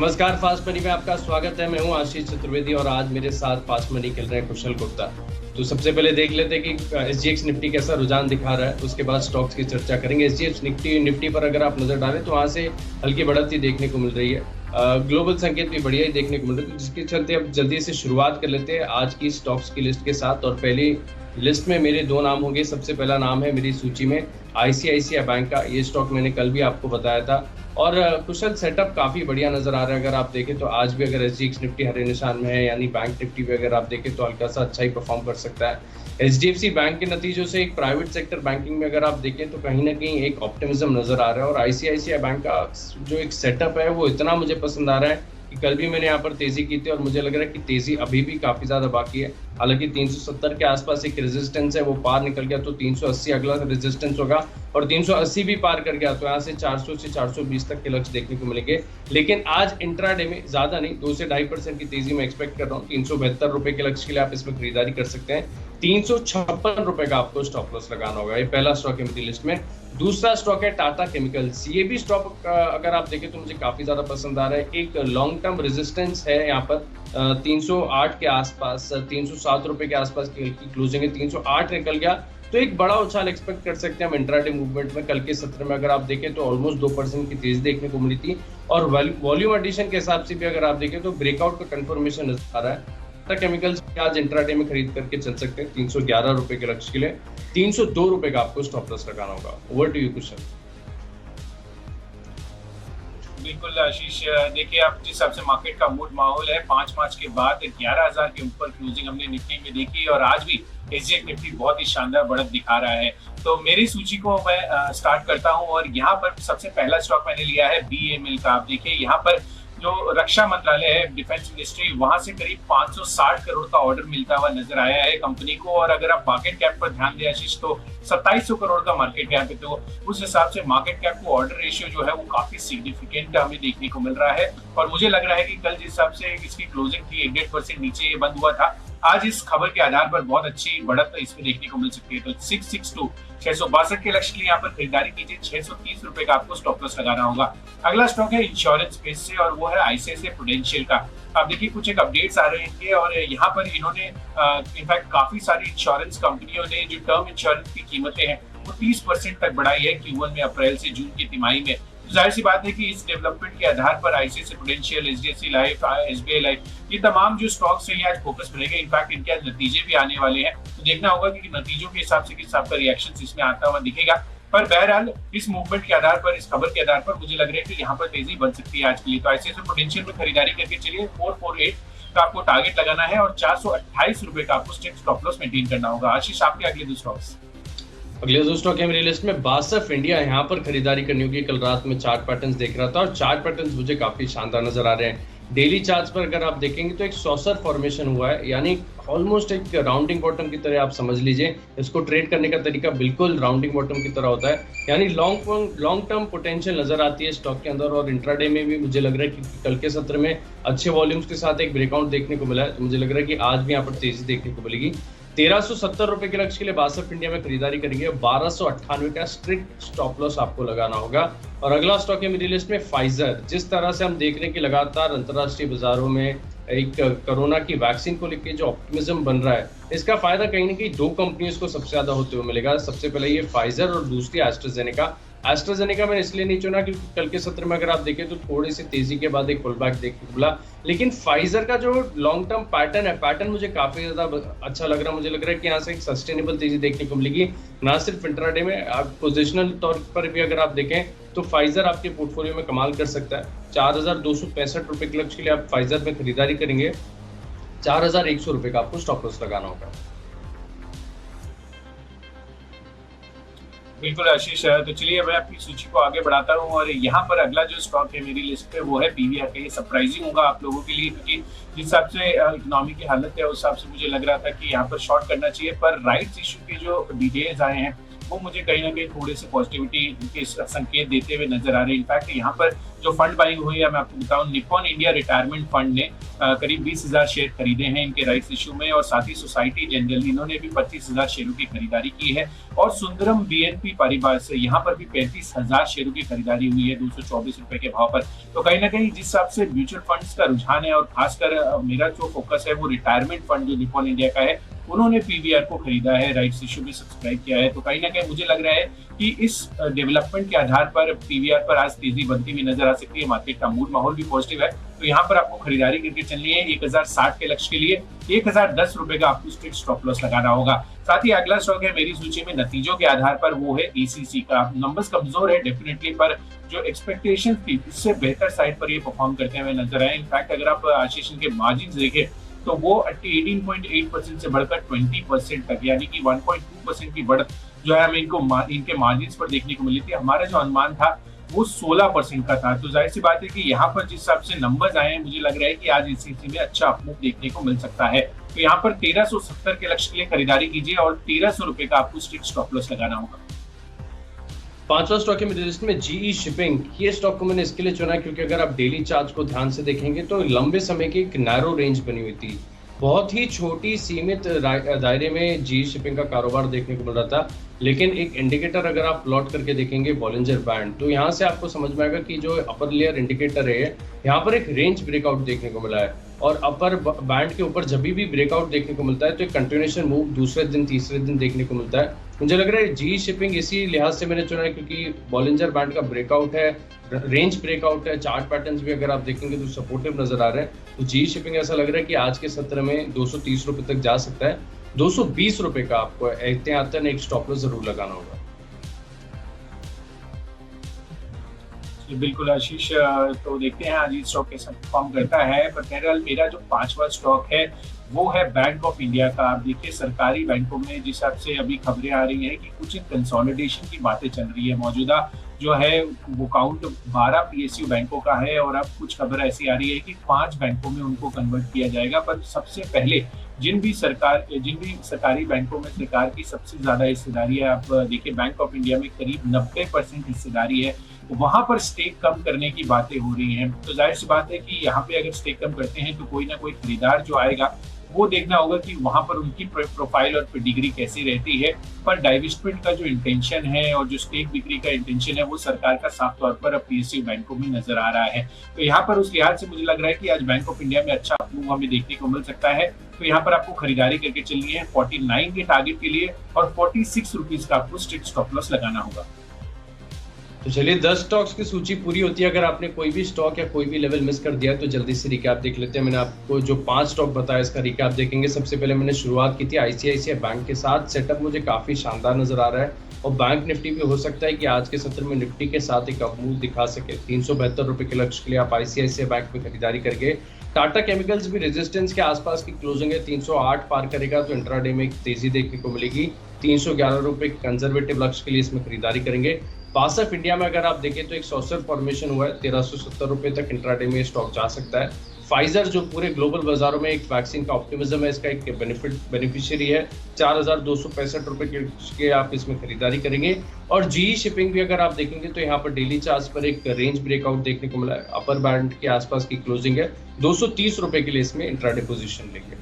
नमस्कार, fast money में आपका स्वागत है। मैं हूं आशीष चतुर्वेदी और आज मेरे साथ फास्ट मनी खेल रहे हैं कुशल गुप्ता। तो सबसे पहले देख लेते हैं कि एसजीएक्स निफ्टी कैसा रुझान दिखा रहा है, उसके बाद स्टॉक्स की चर्चा करेंगे। एसजीएक्स निफ्टी पर अगर आप नजर डालें तो वहां से हल्की बढ़त ही देखने को मिल रही है। ग्लोबल संकेत भी बढ़िया ही देखने को मिल रहे हैं, जिसके चलते अब जल्दी से शुरुआत कर लेते हैं आज की स्टॉक्स की लिस्ट के साथ। और पहली लिस्ट में मेरे दो नाम होंगे। सबसे पहला नाम है मेरी सूची में आईसीआईसीआई बैंक का। ये स्टॉक मैंने कल भी आपको बताया था और कुशल सेटअप काफी बढ़िया नजर आ रहा है। अगर आप देखें तो आज भी अगर एसजीएक्स निफ्टी हरे निशान में है, यानी बैंक निफ्टी भी अगर आप देखें तो हल्का सा अच्छा ही परफॉर्म कर सकता है। एचडीएफसी बैंक के नतीजों से एक प्राइवेट सेक्टर बैंकिंग में अगर आप देखें तो कहीं ना कहीं एक ऑप्टिमिज्म नजर आ रहा है। और आईसीआईसीआई बैंक का जो एक सेटअप है वो इतना मुझे पसंद आ रहा है कि कल भी मैंने यहाँ पर तेजी की थी और मुझे लग रहा है कि तेजी अभी भी काफी ज्यादा बाकी है। हालांकि 370 के आसपास एक रेजिस्टेंस है, वो पार निकल गया तो 380 अगला रेजिस्टेंस होगा और 380 भी पार कर गया तो यहाँ से 400 से 420 तक के लक्ष्य देखने को मिलेंगे। लेकिन आज इंट्राडे में ज्यादा नहीं, 2 से 2.5% की तेजी में एक्सपेक्ट कर रहा हूँ। 372 रुपए के लक्ष्य के लिए आप इसमें खरीदारी कर सकते हैं। 356 रुपए का आपको स्टॉप लॉस लगाना होगा। ये पहला स्टॉक है मेरी लिस्ट में। दूसरा स्टॉक है टाटा केमिकल्स। ये भी स्टॉक अगर आप देखें तो मुझे काफी ज्यादा पसंद आ रहा है। एक लॉन्ग टर्म रेजिस्टेंस है यहाँ पर 308 के आसपास, 307 रुपए के आसपास की क्लोजिंग है। 308 निकल गया तो एक बड़ा उछाल एक्सपेक्ट कर सकते हैं हम इंट्राडे मूवमेंट में। कल के सत्र में अगर आप देखें तो ऑलमोस्ट 2% की तेजी देखने को मिली थी और वॉल्यूम एडिशन के हिसाब से भी अगर आप देखें तो ब्रेकआउट का कंफर्मेशन नजर आ रहा है। टाटा केमिकल्स आज इंट्राडे में खरीद करके चल सकते हैं 311 रुपए के लक्ष्य के लिए। 302 रुपए का आपको स्टॉप लॉस लगाना होगा। ओवर टू यू कुशल। बिल्कुल आशीष, देखिए आप जिस हिसाब से मार्केट का मूड माहौल है, 5 के बाद 11,000 के ऊपर क्लोजिंग हमने निफ्टी में देखी और आज भी एसजीएक्स निफ्टी बहुत ही शानदार बढ़त दिखा रहा है। तो मेरी सूची को मैं स्टार्ट करता हूं और यहाँ पर सबसे पहला स्टॉक मैंने लिया है बीएमएल का। आप देखिए यहाँ पर जो रक्षा मंत्रालय है, डिफेंस मिनिस्ट्री, वहां से करीब 560 करोड़ का ऑर्डर मिलता हुआ नजर आया है कंपनी को। और अगर आप मार्केट कैप पर ध्यान दें आशीष तो 2700 करोड़ का मार्केट कैप है, तो उस हिसाब से मार्केट कैप को ऑर्डर रेशियो जो है वो काफी सिग्निफिकेंट हमें देखने को मिल रहा है। और मुझे लग रहा है कि कल जिस हिसाब से इसकी क्लोजिंग थी 1.5% नीचे ये बंद हुआ था, आज इस खबर के आधार पर बहुत अच्छी बढ़त इसमें देखने को मिल सकती है। तो 662 662 के लक्ष्य के लिए यहाँ पर खरीदारी कीजिए। 630 रुपए का आपको स्टॉप लॉस लगाना होगा। अगला स्टॉक है इंश्योरेंस स्पेस से और वो है आईसीआईसीआई प्रूडेंशियल का। आप देखिए कुछ एक अपडेट्स आ रहे हैं और यहाँ पर इन्होंने इनफैक्ट काफी सारी इंश्योरेंस कंपनियों ने जो टर्म इंश्योरेंस की कीमतें हैं वो 30% तक बढ़ाई है Q1 में, अप्रैल से जून की तिमाही में। जाहिर सी बात है कि इस डेवलपमेंट के आधार पर ICICI prudential, HDFC life, SBI life, ये तमाम जो स्टॉक्स हैं आज फोकस मिलेगा। इनफैक्ट इनके आज नतीजे भी आने वाले हैं, तो देखना होगा कि नतीजों के हिसाब से किस हिसाब का रिएक्शन इसमें आता हुआ दिखेगा। पर बहरहाल इस मूवमेंट के आधार पर, इस खबर के आधार पर मुझे लग रहा है कि यहाँ पर तेजी बन सकती है आज के लिए। तो आईसीआईसीआई प्रूडेंशियल में खरीदारी करके चलिए। 448 का आपको टारगेट लगाना है और 428 रुपए का आपको स्टॉप लॉस मेंटेन करना होगा। आशीष, आपके अगले दो स्टॉक्स। अगले दो स्टॉक है मेरी लिस्ट में बासफ इंडिया। यहाँ पर खरीदारी करनी होगी। कल रात में चार्ट पैटर्न्स देख रहा था और चार्ट पैटर्न्स मुझे काफी शानदार नजर आ रहे हैं। डेली चार्ट्स पर अगर आप देखेंगे तो एक सॉसर फॉर्मेशन हुआ है, यानी ऑलमोस्ट एक राउंडिंग बॉटम की तरह आप समझ लीजिए। इसको ट्रेड करने का तरीका बिल्कुल राउंडिंग बॉटम की तरह होता है, यानी लॉन्ग टर्म पोटेंशियल नजर आती है स्टॉक के अंदर। और इंट्राडे में भी मुझे लग रहा है कि कल के सत्र में अच्छे वॉल्यूम्स के साथ एक ब्रेकआउट देखने को मिला है, तो मुझे लग रहा है कि आज भी यहाँ पर तेजी देखने को मिलेगी। 1370 रुपए के लक्ष्य के लिए बासफ इंडिया में खरीदारी करेंगे। 1298 का स्ट्रिक्ट स्टॉप लॉस आपको लगाना होगा। और अगला स्टॉक है मेरी लिस्ट में फाइजर। जिस तरह से हम देख रहे हैं कि लगातार अंतर्राष्ट्रीय बाजारों में एक कोरोना की वैक्सीन को लेकर जो ऑप्टिमिज्म बन रहा है, इसका फायदा कहीं ना कहीं दो कंपनियों को सबसे ज्यादा होते हुए मिलेगा। सबसे पहले ये फाइजर और दूसरी एस्ट्राजेनेका। एस्ट्राजेनेका मैंने इसलिए नहीं चुना क्योंकि कल के सत्र में अगर आप देखें तो थोड़ी सी तेजी के बाद एक पुल बैक देखने को मिला, लेकिन फाइजर का जो लॉन्ग टर्म पैटर्न मुझे काफी ज्यादा अच्छा लग रहा है। मुझे लग रहा है कि यहाँ से एक सस्टेनेबल तेजी देखने को मिलेगी, ना सिर्फ इंट्राडे में, आप पोजिशनल तौर पर भी अगर आप देखें तो फाइजर आपके पोर्टफोलियो में कमाल कर सकता है। 4,265 रुपए के लक्ष्य के लिए आप फाइजर में खरीदारी करेंगे। 4,100 रुपए का आपको स्टॉप लॉस लगाना होगा। बिल्कुल आशीष, तो चलिए मैं अपनी सूची को आगे बढ़ाता हूँ और यहाँ पर अगला जो स्टॉक है मेरी लिस्ट पे वो है पीवीआर का। ये सरप्राइजिंग होगा आप लोगों के लिए क्योंकि जिस हिसाब से इकोनॉमी की हालत है उस हिसाब से मुझे लग रहा था कि यहाँ पर शॉर्ट करना चाहिए, पर राइट्स इशू के जो डिटेल्स आए हैं वो मुझे कहीं ना कहीं थोड़े से पॉजिटिविटी के संकेत देते हुए नजर आ रहे हैं। इनफैक्ट यहाँ पर जो फंड बाइंग हुई है, मैं आपको बताऊं, निप्पॉन इंडिया रिटायरमेंट फंड ने करीब 20,000 शेयर खरीदे हैं इनके राइट्स इशू में, और साथ ही सोसाइटी जनरल इन्होंने भी 25,000 शेयरों की खरीदारी की है, और सुंदरम बीएनपी पारिबास से यहाँ पर भी 35,000 शेयरों की खरीदारी हुई है 224 रुपए के भाव पर। तो कहीं ना कहीं जिस हिसाब से म्यूचुअल फंड्स का रुझान है, और खासकर मेरा जो फोकस है वो रिटायरमेंट फंड जो निप्पॉन इंडिया का है, उन्होंने पीवीआर को खरीदा है, राइट्स इशू भी सब्सक्राइब किया है। तो कहीं ना कहीं मुझे लग रहा है कि इस डेवलपमेंट के आधार पर पीवीआर पर आज तेजी बनती हुई नजर आ सकती है। मार्केट का मूड माहौल भी पॉजिटिव है, तो यहाँ पर आपको खरीदारी करके चलनी है। 1060 के लक्ष्य के लिए 1010 रुपए का आपको स्ट्रिक्ट स्टॉप लॉस लगाना होगा। साथ ही अगला स्टॉक है मेरी सूची में नतीजों के आधार पर, वो है एसीसी का। नंबर्स कमजोर है डेफिनेटली, पर जो एक्सपेक्टेशन थी उससे बेहतर साइड पर ये परफॉर्म करते हुए नजर आए। इनफैक्ट अगर आप आशीष के मार्जिन देखें तो वो 18.8% से बढ़कर 20% तक, यानी कि 1.2% की बढ़त जो है हमें इनके मार्जिन पर देखने को मिली थी। हमारा जो अनुमान था वो 16% का था। तो जाहिर सी बात है कि यहाँ पर जिस हिसाब से नंबर्स आए हैं, मुझे लग रहा है कि आज एसीसी में अच्छा अपमूव देखने को मिल सकता है। तो यहाँ पर 1370 के लक्ष्य के लिए खरीदारी कीजिए, और 1300 रुपए का आपको स्ट्रिक्ट स्टॉप लॉस लगाना होगा। पांचवा स्टॉक है मेरी लिस्ट में जीई शिपिंग। ये स्टॉक को मैंने इसके लिए चुना क्योंकि अगर आप डेली चार्ट को ध्यान से देखेंगे तो लंबे समय की एक नैरो रेंज बनी हुई थी। बहुत ही छोटी सीमित दायरे में जीई शिपिंग का कारोबार देखने को मिल रहा था, लेकिन एक इंडिकेटर अगर आप प्लॉट करके देखेंगे बॉलिंजर बैंड, तो यहाँ से आपको समझ में आएगा कि जो अपर लेयर इंडिकेटर है यहाँ पर एक रेंज ब्रेकआउट देखने को मिला है, और अपर बैंड के ऊपर जब भी ब्रेकआउट देखने को मिलता है तो एक कंटिन्यूएशन मूव दूसरे दिन तीसरे दिन देखने को मिलता है। मुझे लग रहा है जीई शिपिंग इसी लिहाज से मैंने चुना है क्योंकि बॉलिंजर बैंड का ब्रेकआउट है, रेंज ब्रेकआउट है, चार्ट पैटर्न्स भी अगर आप देखेंगे तो सपोर्टिव नजर आ रहे हैं। तो जीई शिपिंग ऐसा लग रहा है कि आज के सत्र में 230 रुपए तक जा सकता है। 220 रुपए का आपको एहतियातन एक स्टॉप लॉस जरूर लगाना होगा। बिल्कुल आशीष, तो देखते हैं आज ये स्टॉक कैसा परफॉर्म करता है। पर बहरहाल मेरा जो पांचवा स्टॉक है वो है बैंक ऑफ इंडिया का। आप देखिए सरकारी बैंकों में जिस हिसाब से अभी खबरें आ रही हैं कि कुछ कंसोलिडेशन की बातें चल रही है। मौजूदा जो है वो काउंट 12 पीएसयू बैंकों का है, और अब कुछ खबर ऐसी आ रही है कि 5 बैंकों में उनको कन्वर्ट किया जाएगा। पर सबसे पहले जिन भी सरकारी बैंकों में सरकार की सबसे ज्यादा हिस्सेदारी है, आप देखिए बैंक ऑफ इंडिया में करीब 90% हिस्सेदारी है, वहां पर स्टेक कम करने की बातें हो रही हैं। तो जाहिर सी बात है कि यहाँ पे अगर स्टेक कम करते हैं तो कोई ना कोई खरीदार जो आएगा वो देखना होगा कि वहां पर उनकी प्रोफाइल और पेडिग्री कैसी रहती है। पर डाइवेस्टमेंट का जो इंटेंशन है और जो स्टेक बिक्री का इंटेंशन है वो सरकार का साफ तौर पर अब पीएसयू बैंकों में नजर आ रहा है। तो यहाँ पर उस लिहाज से मुझे लग रहा है कि आज बैंक ऑफ इंडिया में अच्छा मूव हमें देखने को मिल सकता है। तो यहाँ पर आपको खरीदारी करके चलनी है 49 के टारगेट के लिए, और 46 रुपीज का आपको स्ट्रिक्ट स्टॉप लॉस लगाना होगा। तो चलिए 10 स्टॉक्स की सूची पूरी होती है। अगर आपने कोई भी स्टॉक या कोई भी लेवल मिस कर दिया तो जल्दी से रिकैप देख लेते हैं। मैंने आपको जो 5 स्टॉक बताया इसका रिकैप देखेंगे। सबसे पहले मैंने शुरुआत की थी आईसीआईसीआई बैंक के साथ। सेटअप मुझे काफी शानदार नजर आ रहा है, और बैंक निफ्टी भी हो सकता है कि आज के सत्र में निफ्टी के साथ एक अपमूव दिखा सके। 372 रुपए के लक्ष्य के लिए आप आईसीआईसीआई बैंक में खरीदारी करके। टाटा केमिकल्स भी रेजिस्टेंस के आसपास की क्लोजिंग है, 308 पार करेगा तो इंट्राडे में एक तेजी देखने को मिलेगी। 311 रुपए कंजर्वेटिव लक्ष्य के लिए इसमें खरीदारी करेंगे। पास ऑफ इंडिया में अगर आप देखें तो एक सॉसर फॉर्मेशन हुआ है, 1370 रुपए तक इंट्राडे में स्टॉक जा सकता है। फाइजर जो पूरे ग्लोबल बाजारों में एक वैक्सीन का ऑप्टिमिज्म है, इसका एक बेनिफिशियरी है। 4265 रुपए के आप इसमें खरीदारी करेंगे। और जीई शिपिंग भी अगर आप देखेंगे तो यहाँ पर डेली चार्ज पर एक रेंज ब्रेकआउट देखने को मिला है, अपर बैंड के आसपास की क्लोजिंग है। 230 रुपए के लिए इसमें इंट्राडे पोजीशन लेंगे।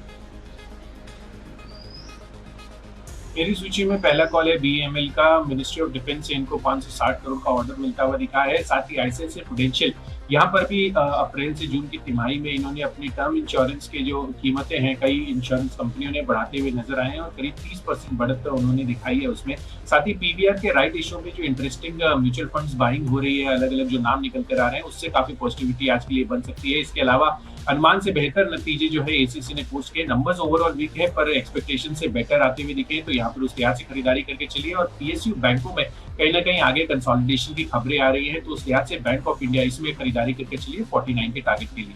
मेरी सूची में पहला कॉल है बीएमएल का। मिनिस्ट्री ऑफ डिफेंस से इनको 560 करोड़ का ऑर्डर मिलता हुआ दिखा है। साथ ही आईसीआईसीआई प्रूडेंशियल यहाँ पर भी अप्रैल से जून की तिमाही में इन्होंने अपनी टर्म इंश्योरेंस के जो कीमतें हैं कई इंश्योरेंस कंपनियों ने बढ़ाते हुए नजर आए हैं, और करीब 30% बढ़त उन्होंने दिखाई है उसमें। साथ ही पीवीआर के राइट इशू में जो इंटरेस्टिंग म्यूचुअल फंड्स बाइंग हो रही है, अलग अलग जो नाम निकल कर आ रहे हैं, उससे काफी पॉजिटिविटी आज के लिए बन सकती है। इसके अलावा अनुमान से बेहतर नतीजे जो है एसीसी ने पोस्ट किए। नंबर्स ओवरऑल वीक है पर एक्सपेक्टेशन से बेटर आते हुए दिखे, तो यहाँ पर उस लिहाज से खरीदारी करके चलिए। और पीएसयू बैंकों में कहीं ना कहीं आगे कंसोलिडेशन की खबरें आ रही है, तो उस लिहाज से बैंक ऑफ इंडिया इसमें खरीदारी करके चलिए 49 के टारगेट के लिए।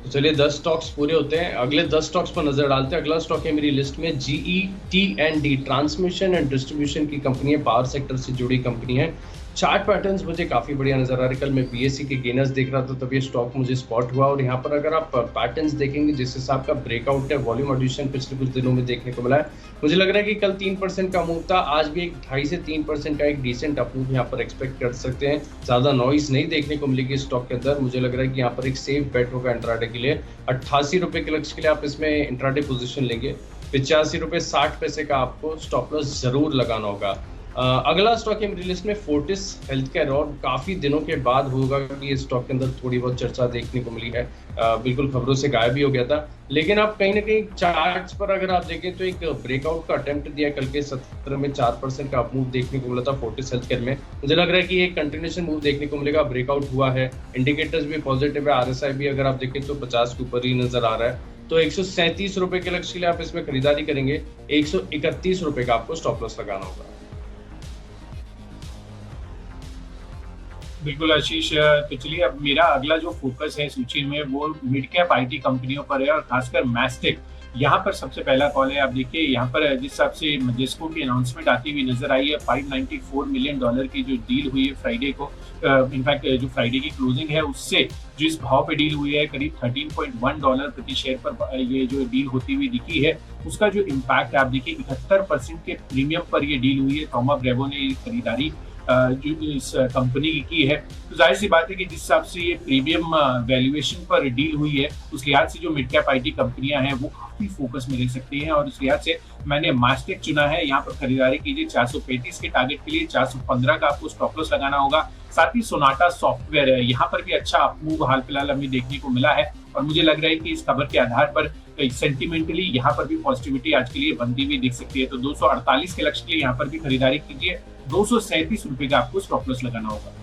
तो चलिए 10 स्टॉक्स पूरे होते हैं, अगले 10 स्टॉक्स पर नजर डालते हैं। अगला स्टॉक है मेरी लिस्ट में GET&D, ट्रांसमिशन एंड डिस्ट्रीब्यूशन की कंपनी है, पावर सेक्टर से जुड़ी कंपनी है। चार्ट पैटर्न्स मुझे काफ़ी बढ़िया नज़र आ रहे हैं। कल मैं बीएसई के गेनर्स देख रहा था, तब ये स्टॉक मुझे स्पॉट हुआ, और यहाँ पर अगर आप पैटर्न्स देखेंगे जिस हिसाब का ब्रेकआउट है, वॉल्यूम एडिशन पिछले कुछ दिनों में देखने को मिला है, मुझे लग रहा है कि कल 3% का मूव था, आज भी एक 2.5 से 3% का एक डिसेंट अप मूव यहाँ पर एक्सपेक्ट कर सकते हैं। ज़्यादा नॉइस नहीं देखने को मिलेगी स्टॉक के अंदर। मुझे लग रहा है कि यहाँ पर एक सेफ बेट होगा इंट्राडे के लिए। 88 रुपये के लक्ष्य के लिए आप इसमें इंट्राडे पोजिशन लेंगे। 85 रुपये 60 पैसे का आपको स्टॉप लॉस जरूर लगाना होगा। अगला स्टॉक है मेरी लिस्ट में फोर्टिस हेल्थ केयर, और काफ़ी दिनों के बाद होगा कि इस स्टॉक के अंदर थोड़ी बहुत चर्चा देखने को मिली है। बिल्कुल खबरों से गायब भी हो गया था, लेकिन आप कहीं ना कहीं चार्ट्स पर अगर आप देखें तो एक ब्रेकआउट का अटेम्प्ट दिया कल के सत्र में। 4% का मूव देखने को मिला था फोर्टिस हेल्थ केयर में। मुझे लग रहा है कि एक कंटिन्यूएशन मूव देखने को मिलेगा। ब्रेकआउट हुआ है, इंडिकेटर्स भी पॉजिटिव है, RSI भी अगर आप देखें तो 50 के ऊपर ही नजर आ रहा है। तो 137 रुपए के लक्ष्य के लिए आप इसमें खरीदारी करेंगे। 131 रुपए का आपको स्टॉप लॉस लगाना होगा। बिल्कुल आशीष, तो चलिए अब मेरा अगला जो फोकस है सूची में वो मिड कैप आईटी कंपनियों पर है, और खासकर मैस्टेक। यहाँ पर सबसे पहला कॉल है। आप देखिए यहाँ पर जिस हिसाब से मजेस्को की अनाउंसमेंट आती हुई नजर आई है, $594 मिलियन की जो डील हुई है फ्राइडे को, इनफैक्ट जो फ्राइडे की क्लोजिंग है उससे जिस भाव पे डील हुई है करीब $13.1 प्रति शेयर पर ये जो डील होती हुई दिखी है, उसका जो इम्पैक्ट आप देखिए 71% के प्रीमियम पर ये डील हुई है। थॉमा ब्रेवो ने खरीदारी जो इस कंपनी की है, तो जाहिर सी बात है कि जिस हिसाब से ये प्रीमियम वैल्यूएशन पर डील हुई है, उस लिहाज से जो मिड कैप आईटी कंपनियां हैं वो काफी फोकस में रह सकती हैं, और उस लिहाज से मैंने मास्टेक चुना है। यहाँ पर खरीदारी कीजिए। 435 के टारगेट के लिए 415 का आपको स्टॉप लॉस लगाना होगा। साथ ही सोनाटा सॉफ्टवेयर है, यहाँ पर भी अच्छा अप मूव हाल फिलहाल हमें देखने को मिला है, और मुझे लग रहा है कि इस खबर के आधार पर सेंटिमेंटली यहाँ पर भी पॉजिटिविटी आज के लिए बनती हुई दिख सकती है। तो 248 के लक्ष्य के लिए यहाँ पर भी खरीदारी कीजिए। 237 रुपए का आपको स्टॉप लॉस लगाना होगा।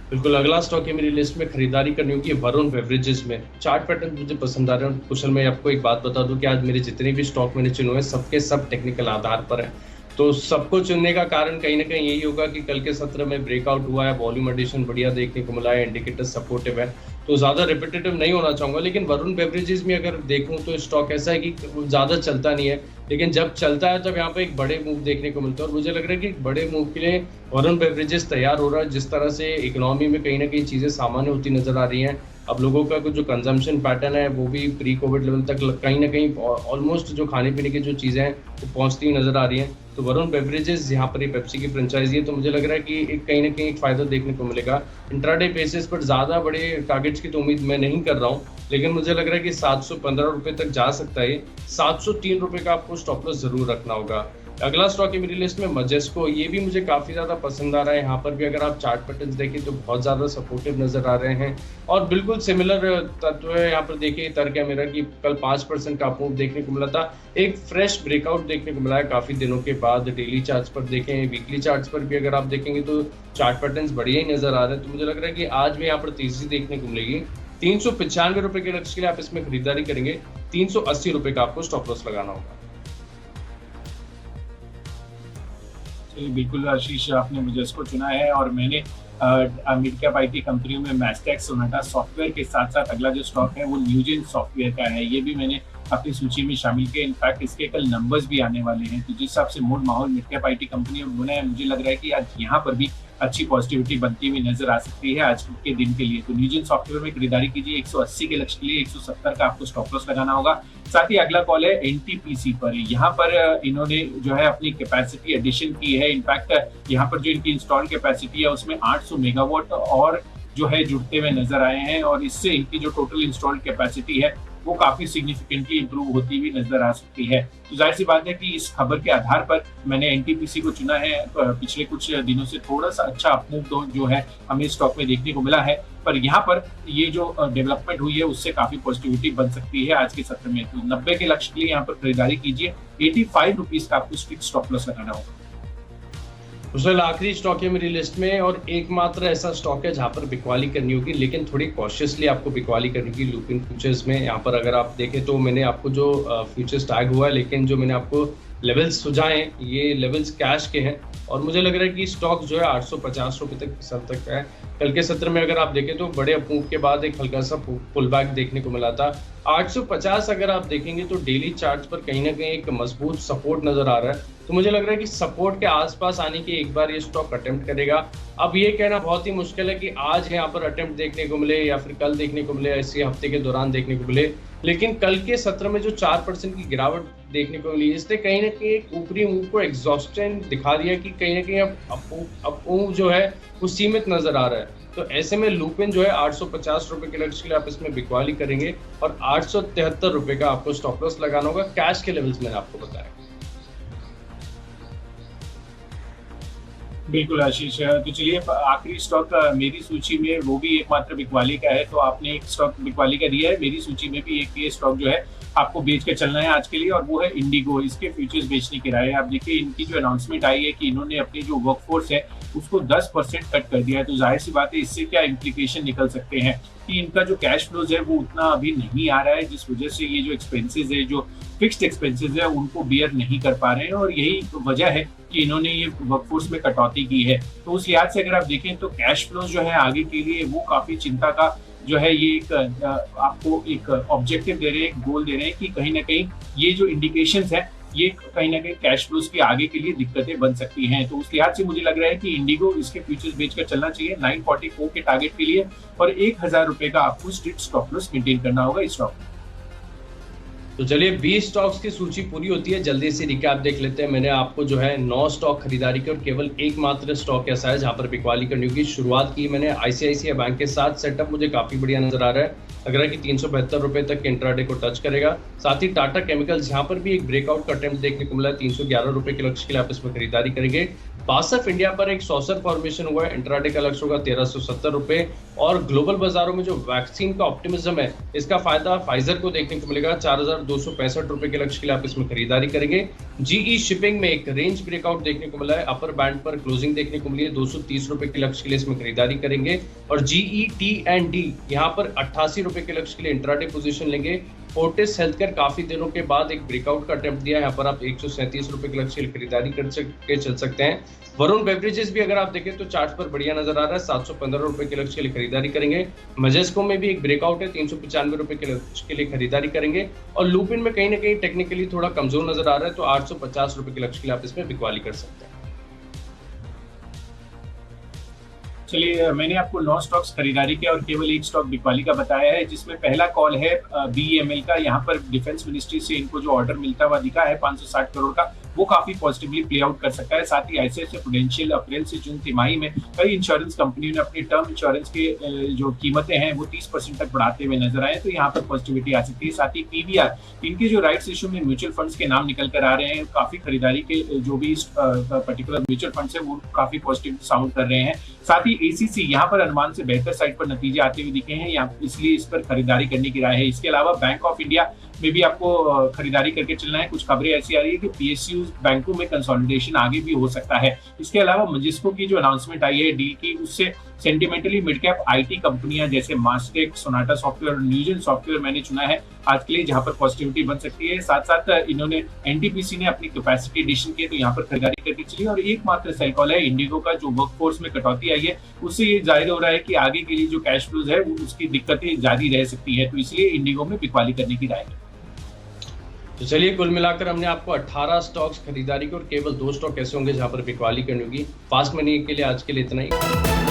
बिल्कुल अगला स्टॉक है मेरी लिस्ट में खरीदारी करनी होगी वरुण बेवरेजेस में। चार्ट पैटर्न मुझे पसंद आ रहे हैं। कुशल, मैं आपको एक बात बता दूं कि आज मेरे जितने भी स्टॉक मैंने चुने हैं सबके सब टेक्निकल आधार पर है। तो सबको चुनने का कारण कहीं ना कहीं यही होगा कि कल के सत्र में ब्रेकआउट हुआ है, वॉल्यूम एडिशन बढ़िया देखने को मिला है, इंडिकेटर सपोर्टिव है, तो ज़्यादा रिपीटेटिव नहीं होना चाहूँगा। लेकिन वरुण बेवरेजेस में अगर देखूँ तो स्टॉक ऐसा है कि ज़्यादा चलता नहीं है, लेकिन जब चलता है तब यहाँ पे एक बड़े मूव देखने को मिलता है, और मुझे लग रहा है कि बड़े मूव के लिए वरुण बेवरेजेस तैयार हो रहा है। जिस तरह से इकोनॉमी में कहीं ना कहीं चीज़ें सामान्य होती नजर आ रही हैं, अब लोगों का जो कंजम्पशन पैटर्न है वो भी प्री कोविड लेवल तक कहीं ना कहीं ऑलमोस्ट जो खाने पीने की जो चीज़ें हैं वो पहुंचती नजर आ रही हैं। तो वरुण बेवरेजेस यहाँ पर पेप्सी की फ्रेंचाइजी है, तो मुझे लग रहा है कि एक कहीं ना कहीं एक फायदा देखने को मिलेगा। इंट्राडे बेसिस पर ज़्यादा बड़े टारगेट्स की तो उम्मीद मैं नहीं कर रहा हूँ, लेकिन मुझे लग रहा है कि 715 रुपये तक जा सकता है। 703 रुपये का आपको स्टॉप लॉस जरूर रखना होगा। अगला स्टॉक है मेरी लिस्ट में मजेस्को। ये भी मुझे काफ़ी ज़्यादा पसंद आ रहा है। यहाँ पर भी अगर आप चार्ट पैटर्न्स देखें तो बहुत ज़्यादा सपोर्टिव नज़र आ रहे हैं, और बिल्कुल सिमिलर तत्व है। यहाँ पर देखिए तर्क है मेरा कि कल 5% का मूव देखने को मिला था, एक फ्रेश ब्रेकआउट देखने को मिला है काफ़ी दिनों के बाद। डेली चार्ट्स पर देखें, वीकली चार्ट्स पर भी अगर आप देखेंगे तो चार्ट पैटर्न्स बढ़िया ही नज़र आ रहे हैं। तो मुझे लग रहा है कि आज भी यहाँ पर तेज़ी देखने को मिलेगी। 395 रुपये के लक्ष्य के लिए आप इसमें खरीदारी करेंगे। 380 रुपये का आपको स्टॉप लॉस लगाना होगा। बिल्कुल आशीष, आपने मुझे इसको चुना है, और मैंने मिड कैप आईटी कंपनियों में मैस्टेक, सोनाटा सॉफ्टवेयर के साथ साथ अगला जो स्टॉक है वो न्यूजेन सॉफ्टवेयर का है। ये भी मैंने अपनी सूची में शामिल किया। इनफैक्ट इसके कल नंबर्स भी आने वाले हैं, तो जिस हिसाब से मूड माहौल मिड कैप आईटी कंपनियों में बना है, मुझे लग रहा है कि आज यहाँ पर भी अच्छी पॉजिटिविटी बनती हुई नजर आ सकती है आज के दिन के लिए। तो न्यूजेन सॉफ्टवेयर में खरीदारी कीजिए। 180 के लक्ष्य के लिए 170 का आपको स्टॉप लॉस लगाना होगा। साथ ही अगला कॉल है एनटीपीसी पर। यहाँ पर इन्होंने जो है अपनी कैपेसिटी एडिशन की है। इनफैक्ट यहाँ पर जो इनकी इंस्टॉल कैपेसिटी है उसमें 800 मेगावाट और जो है जुड़ते हुए नजर आए हैं, और इससे इनकी जो टोटल इंस्टॉल्ड कैपेसिटी है वो काफी सिग्निफिकेंटली इंप्रूव होती हुई नजर आ सकती है। तो जाहिर सी बात है कि इस खबर के आधार पर मैंने एनटीपीसी को चुना है। पिछले कुछ दिनों से थोड़ा सा अच्छा अपमूव जो है हमें स्टॉक में देखने को मिला है, पर यहाँ पर ये जो डेवलपमेंट हुई है उससे काफी पॉजिटिविटी बन सकती है आज के सत्र में। तो 90 के लक्ष्य के लिए यहाँ पर खरीदारी कीजिए। 85 रुपीज का आपको स्ट्रिक्ट स्टॉप लॉस लगाना होगा। उसमें आखिरी स्टॉक है मेरी लिस्ट में, और एकमात्र ऐसा स्टॉक है जहां पर बिकवाली करनी होगी, लेकिन थोड़ी कॉशियसली आपको बिकवाली करनी होगी। लुपिन फ्यूचर्स में यहाँ पर अगर आप देखें तो मैंने आपको जो फ्यूचर्स टैग हुआ है, लेकिन जो मैंने आपको लेवल्स सुझाएं, ये लेवल्स कैश के हैं और मुझे लग रहा है कि स्टॉक जो है 850 रुपए तक फिसल सकता है। कल के सत्र में अगर आप देखें तो बड़े अपूप के बाद एक हल्का सा पुल बैक देखने को मिला था। 850 अगर आप देखेंगे तो डेली चार्ट पर कहीं ना कहीं एक मजबूत सपोर्ट नजर आ रहा है, तो मुझे लग रहा है कि सपोर्ट के आसपास आने की एक बार ये स्टॉक अटेम्प्ट करेगा। अब ये कहना बहुत ही मुश्किल है कि आज यहाँ पर अटेम्प्ट देखने को मिले या फिर कल देखने को मिले, इसी हफ्ते के दौरान देखने को मिले, लेकिन कल के सत्र में जो 4% की गिरावट देखने को मिली, इसने कहीं ना कहीं एक ऊपरी मूव को एग्जॉस्टन दिखा दिया कि कहीं ना कहीं अब मूव जो है वो सीमित नजर आ रहा है। तो ऐसे में लुपिन जो है 850 रुपए के लक्ष्य के लिए आप इसमें बिकवाली करेंगे और 873 रुपए का आपको स्टॉप लॉस लगाना होगा। कैश के लेवल्स मैंने आपको बताया। बिल्कुल आशीष, तो चलिए आखिरी स्टॉक मेरी सूची में वो भी एकमात्र बिकवाली का है, तो आपने एक स्टॉक बिकवाली का दिया है, मेरी सूची में भी एक ये स्टॉक जो है आपको बेच के चलना है आज के लिए, और वो है इंडिगो। इसके फ्यूचर्स बेचने के राय है। आप देखिए इनकी जो अनाउंसमेंट आई है कि इन्होंने अपनी जो वर्कफोर्स है उसको 10% कट कर दिया है, तो जाहिर सी बात है इससे क्या इम्प्लीकेशन निकल सकते हैं कि इनका जो कैश फ्लोज है वो उतना अभी नहीं आ रहा है, जिस वजह से ये जो एक्सपेंसेस है, जो फिक्स्ड एक्सपेंसेस है, उनको बियर नहीं कर पा रहे हैं, और यही वजह है कि इन्होंने ये वर्कफोर्स में कटौती की है। तो उस लिहाज से अगर आप देखें तो कैश फ्लोज जो है आगे के लिए वो काफी चिंता का जो है ये एक आपको एक ऑब्जेक्टिव दे रहे हैं, एक गोल दे रहे हैं कि कहीं ना कहीं ये जो इंडिकेशंस है ये कहीं ना कहीं कैश फ्लोज की आगे के लिए दिक्कतें बन सकती हैं। तो उस लिहाज से मुझे लग रहा है कि इंडिगो इसके फ्यूचर्स बेचकर चलना चाहिए 944 के टारगेट के लिए, और 1000 रुपए का आपको स्ट्रिक्ट स्टॉप लॉस मेंटेन करना होगा इस स्टॉक। तो चलिए 20 स्टॉक्स की सूची पूरी होती है, जल्दी से रिकैप देख लेते हैं। मैंने आपको जो है 9 स्टॉक खरीदारी के और केवल एकमात्र स्टॉक ऐसा है जहां पर बिकवाली करने की शुरुआत की मैंने आईसीआईसीआई बैंक के साथ। सेटअप मुझे काफी बढ़िया नजर आ रहा है, लग रहा है कि 372 रुपए तक इंट्राडे को टच करेगा। साथ ही टाटा केमिकल्स यहाँ पर भी एक ब्रेकआउट का अटेम्प्ट देखने को मिला है, 311 रुपए के लक्ष्य के लिए आप इसमें खरीदारी करेंगे। बासफ इंडिया पर एक सॉसर फॉर्मेशन हुआ है, इंट्राडे का लक्ष्य होगा 1370 रुपए, और ग्लोबल बाजारों में जो वैक्सीन का ऑप्टिमिज्म है इसका फायदा फाइजर को देखने को मिलेगा, 4265 रुपए के लक्ष्य के लिए आप इसमें खरीदारी करेंगे। जीई शिपिंग में एक रेंज ब्रेकआउट देखने को मिला है, अपर बैंड पर क्लोजिंग देखने को मिली है, 230 रुपए के लक्ष्य के लिए इसमें खरीदारी करेंगे। और जीई टी&डी यहाँ पर 88 रुपए के लक्ष्य के लिए इंट्राडे पोजीशन लेंगे। फोर्टिस हेल्थकेयर काफी दिनों के बाद एक ब्रेकआउट का अटेम्प्ट दिया है, यहाँ पर आप 137 रुपए के लक्ष्य के लिए खरीदारी करके चल सकते हैं। वरुण बेवरेजेस भी अगर आप देखें तो चार्ट पर बढ़िया नजर आ रहा है, 715 रुपए के लक्ष्य के लिए खरीदारी करेंगे। मजेस्को में भी एक ब्रेकआउट है, 395 रुपए के लक्ष्य के लिए खरीदारी करेंगे। और लुपिन में कहीं ना कहीं टेक्निकली थोड़ा कमजोर नजर आ रहा है, तो 850 रुपए के लक्ष्य के लिए आप इसमें बिकवाली कर सकते हैं। चलिए मैंने आपको 9 स्टॉक्स खरीदारी के और केवल एक स्टॉक बिकवाली का बताया है, जिसमें पहला कॉल है बीईएमएल का। यहाँ पर डिफेंस मिनिस्ट्री से इनको जो ऑर्डर मिलता हुआ दिखा है 560 करोड़ का, वो काफी पॉजिटिवली प्ले आउट कर सकता है। साथ ही आईसीआईसीआई प्रूडेंशियल अप्रैल से जून तिमाही में कई इंश्योरेंस कंपनियों ने अपनी टर्म इंश्योरेंस के जो कीमतें हैं वो 30% तक बढ़ाते हुए नजर आए, तो यहाँ पर पॉजिटिविटी आ सकती है। साथ ही पीवीआर, इनके जो राइट्स इशू में म्यूचुअल फंड्स के नाम निकल कर आ रहे हैं, काफी खरीदारी के जो भी पर्टिकुलर म्यूचुअल फंड्स है वो काफी पॉजिटिव साउंड कर रहे हैं। साथ ही एसीसी यहाँ पर अनुमान से बेहतर साइड पर नतीजे आते हुए दिखे हैं, इसलिए इस पर खरीदारी करने की राय है। इसके अलावा बैंक ऑफ इंडिया में भी आपको खरीदारी करके चलना है। कुछ खबरें ऐसी आ रही है कि पीएसयू बैंकों में कंसोलिडेशन आगे भी हो सकता है। इसके अलावा मजिस्को की जो अनाउंसमेंट आई है डील की, उससे सेंटिमेंटली मिड कैप आईटी कंपनियां जैसे मास्टेक, सोनाटा सॉफ्टवेयर और न्यूजन सॉफ्टवेयर मैंने चुना है आज के लिए, जहां पर पॉजिटिविटी बन सकती है। साथ साथ इन्होंने एनटीपीसी ने अपनी कैपेसिटी एडिशन की, तो यहाँ पर खरीदारी करके चली। और एकमात्र सेल कॉल है इंडिगो का, जो वर्कफोर्स में कटौती आई है उससे ये जाहिर हो रहा है कि आगे के लिए जो कैश फ्लोज है उसकी दिक्कतें जारी रह सकती है, तो इसलिए इंडिगो में बिकवाली करने की राय है। तो चलिए कुल मिलाकर हमने आपको 18 स्टॉक्स खरीदारी के और केवल 2 स्टॉक ऐसे होंगे जहां पर बिकवाली करनी होगी। फास्ट मनी के लिए आज के लिए इतना ही।